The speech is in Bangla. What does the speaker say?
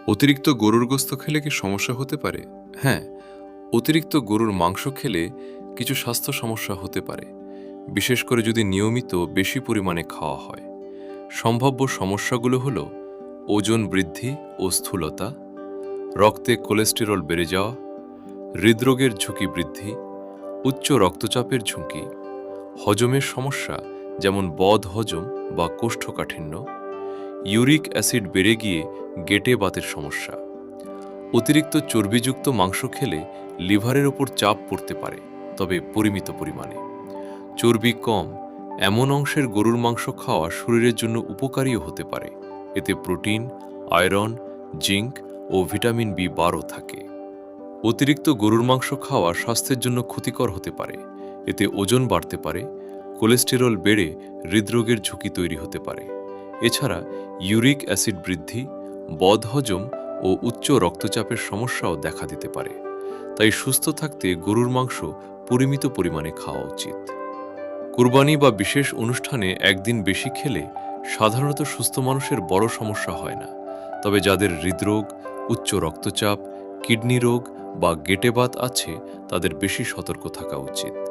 অতিরিক্ত গরুর গোশত খেলে কি সমস্যা হতে পারে? হ্যাঁ, অতিরিক্ত গরুর মাংস খেলে কিছু স্বাস্থ্য সমস্যা হতে পারে, বিশেষ করে যদি নিয়মিত বেশি পরিমাণে খাওয়া হয়। সম্ভাব্য সমস্যাগুলো হল ওজন বৃদ্ধি ও স্থূলতা, রক্তে কোলেস্টেরল বেড়ে যাওয়া, হৃদরোগের ঝুঁকি বৃদ্ধি, উচ্চ রক্তচাপের ঝুঁকি, হজমের সমস্যা যেমন বদহজম বা কোষ্ঠকাঠিন্য, ইউরিক অ্যাসিড বেড়ে গিয়ে গেটে বাতের সমস্যা। অতিরিক্ত চর্বিযুক্ত মাংস খেলে লিভারের ওপর চাপ পড়তে পারে, তবে পরিমিত পরিমাণে। চর্বি কম এমন অংশের গরুর মাংস খাওয়া শরীরের জন্য উপকারীও হতে পারে। এতে প্রোটিন, আয়রন, জিঙ্ক ও ভিটামিন বি12 থাকে। অতিরিক্ত গরুর মাংস খাওয়া স্বাস্থ্যের জন্য ক্ষতিকর হতে পারে। এতে ওজন বাড়তে পারে, কোলেস্টেরল বেড়ে হৃদরোগের ঝুঁকি তৈরি হতে পারে। এছাড়া ইউরিক অ্যাসিড বৃদ্ধি, বদহজম ও উচ্চ রক্তচাপের সমস্যাও দেখা দিতে পারে। তাই সুস্থ থাকতে গরুর মাংস পরিমিত পরিমাণে খাওয়া উচিত। কুরবানি বা বিশেষ অনুষ্ঠানে একদিন বেশি খেলে সাধারণত সুস্থ মানুষের বড় সমস্যা হয় না। তবে যাদের হৃদরোগ, উচ্চ রক্তচাপ, কিডনি রোগ বা গেটে বাত আছে, তাদের বেশি সতর্ক থাকা উচিত।